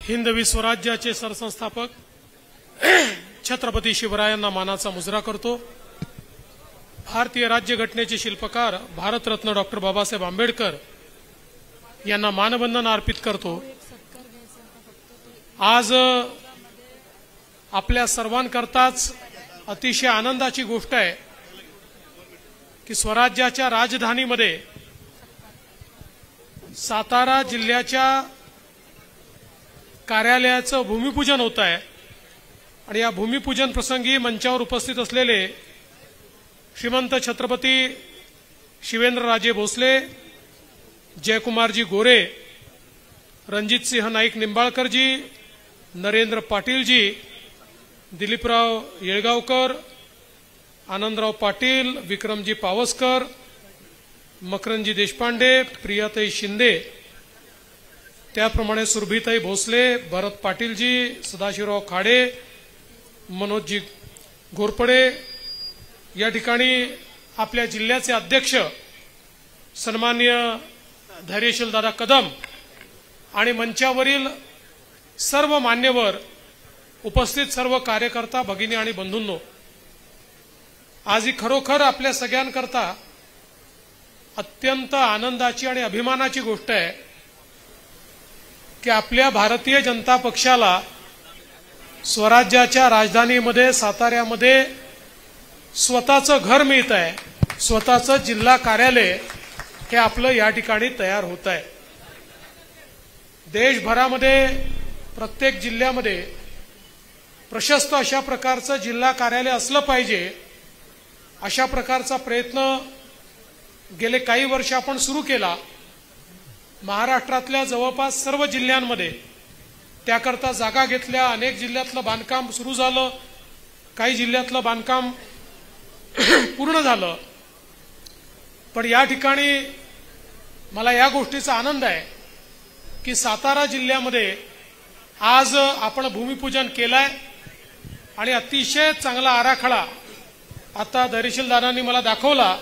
हिंदवी स्वराज्याचे सरसंस्थापक छत्रपती शिवरायांना मानाचा मुजरा करतो। भारतीय राज्यघटनेचे शिल्पकार भारतरत्न डॉक्टर बाबासाहेब आंबेडकर यांना मानवंदना अर्पित करतो। आज आपल्या सर्वांकरताच अतिशय आनंदाची गोष्ट आहे की स्वराज्याच्या राजधानीमध्ये सातारा जिल्ह्याच्या कार्यालयाचं भूमिपूजन होत आहे आणि या भूमिपूजन प्रसंगी मंचावर उपस्थित असलेले श्रीमंत छत्रपती शिवेंद्रराजे भोसले, जयकुमारजी गोरे, रणजितसिंह नाईक निंबाळकरजी, नरेंद्र पाटीलजी, दिलीपराव येळगावकर, आनंदराव पाटील, विक्रमजी पावसकर, मकरंदजी देशपांडे, प्रियाताई शिंदे, त्याप्रमाणे सुरभीताई भोसले, भरत पाटीलजी, सदाशिवराव खाडे, मनोजजी घोरपडे, या ठिकाणी आपल्या जिल्ह्याचे अध्यक्ष सन्माननीय धैर्यशील दादा कदम आणि मंचावरील सर्व मान्यवर, उपस्थित सर्व कार्यकर्ता भगिनी आणि बंधूंनो, आज ही खरोखर आपल्या सगळ्यांकरता अत्यंत आनंदाची आणि अभिमानाची गोष्ट आहे की आपल्या भारतीय जनता पक्षाला स्वराज्याच्या राजधानीमध्ये साताऱ्यामध्ये स्वतःचं घर मिळत आहे, स्वतःचं जिल्हा कार्यालय हे आपलं या ठिकाणी तयार होत आहे। देशभरामध्ये प्रत्येक जिल्ह्यामध्ये प्रशस्त अशा प्रकारचं जिल्हा कार्यालय असलं पाहिजे, अशा प्रकारचा प्रयत्न गेले काही वर्ष आपण सुरू केला। महाराष्ट्रातल्या जवळपास सर्व जिल्ह्यांमध्ये त्याकरता जागा घेतल्या, अनेक जिल्ह्यातलं बांधकाम सुरू झालं, काही जिल्ह्यातलं बांधकाम पूर्ण झालं। पण या ठिकाणी मला या गोष्टीचा आनंद आहे की सातारा जिल्ह्यामध्ये आज आपण भूमिपूजन केलंय आणि अतिशय चांगला आराखडा आता धैर्यशील दादांनी मला दाखवला।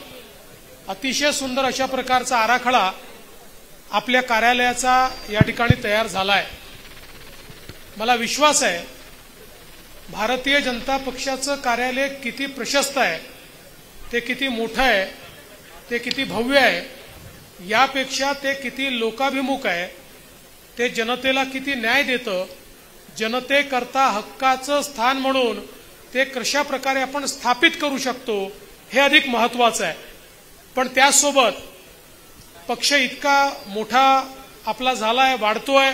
अतिशय सुंदर अशा प्रकारचा आराखडा आपल्या कार्यालयाचा या ठिकाणी तयार झालाय। मला विश्वास आहे भारतीय जनता पक्षाचं कार्यालय किती प्रशस्त आहे, ते किती मोठं आहे, ते किती भव्य आहे, यापेक्षा ते किती लोकाभिमुख आहे, ते जनतेला किती न्याय देतं, जनतेकरता हक्काचं स्थान म्हणून ते कशा प्रकारे आपण स्थापित करू शकतो हे अधिक महत्त्वाचं आहे। पण त्यासोबत पक्ष इतका मोठा आपला झालाय, वाढतोय,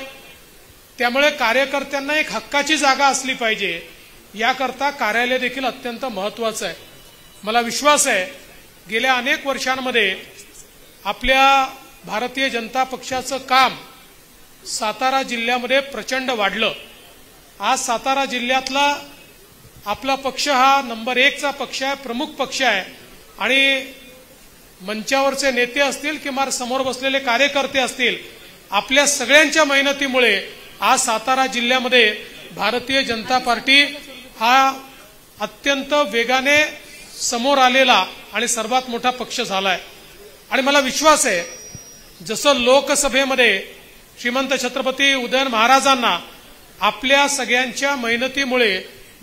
त्यामुळे कार्यकर्त्यांना एक हक्काची जागा असली पाहिजे, याकरता कार्यालय देखील अत्यंत महत्त्वाचं आहे। मला विश्वास आहे गेल्या अनेक वर्षांमध्ये आपल्या भारतीय जनता पक्षाचं काम सातारा जिल्ह्यामध्ये प्रचंड वाढलं। आज सातारा जिल्ह्यातला आपला पक्ष हा नंबर 1चा पक्ष आहे, प्रमुख पक्ष आहे आणि मंचावरचे नेते असतील किंवा समोर बसलेले कार्यकर्ते असतील, आपल्या सगळ्यांच्या मेहनतीमुळे आज सातारा जिल्ह्यामध्ये भारतीय जनता पार्टी हा अत्यंत वेगाने समोर आलेला आणि सर्वात मोठा पक्ष झालाय। आणि मला विश्वास आहे जसं लोकसभेमध्ये श्रीमंत छत्रपती उदयन महाराजांना आपल्या सगळ्यांच्या मेहनतीमुळे,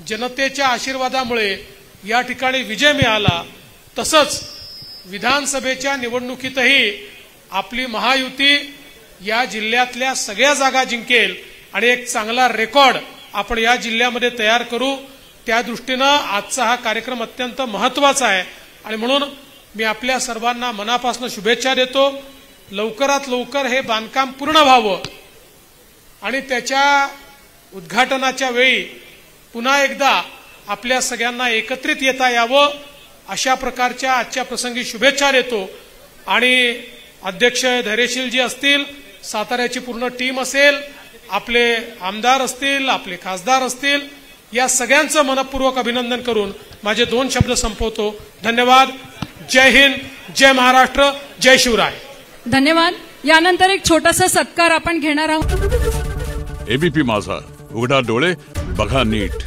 जनतेच्या आशीर्वादामुळे या ठिकाणी विजय मिळाला, तसंच विधानसभेच्या निवडणुकीतही आपली महायुती या जिल्ह्यातल्या सगळ्या जागा जिंकेल आणि एक चांगला रेकॉर्ड आपण या जिल्ह्यामध्ये तयार करू। त्या दृष्टीनं आजचा हा कार्यक्रम अत्यंत महत्त्वाचा आहे आणि म्हणून मी आपल्या सर्वांना मनापासून शुभेच्छा देतो। लवकरात लवकर हे बांधकाम पूर्ण व्हावं आणि त्याच्या उद्घाटनाच्या वेळी पुन्हा एकदा आपल्या सगळ्यांना एकत्रित येता यावं, अशा प्रकारच्या आजच्या प्रसंगी शुभेच्छा देतो। आणि अध्यक्ष धैर्यशीलजी असतील, साताऱ्याची पूर्ण टीम असेल, आपले आमदार असतील, आपले खासदार असतील, या सगळ्यांचं मनपूर्वक अभिनंदन करून माझे 2 शब्द संपवतो। धन्यवाद। जय हिंद, जय महाराष्ट्र, जय शिवराय। धन्यवाद। यानंतर एक छोटासा सत्कार आपण घेणार आहोत। एबीपी माझा, उघडा डोळे बघा नीट।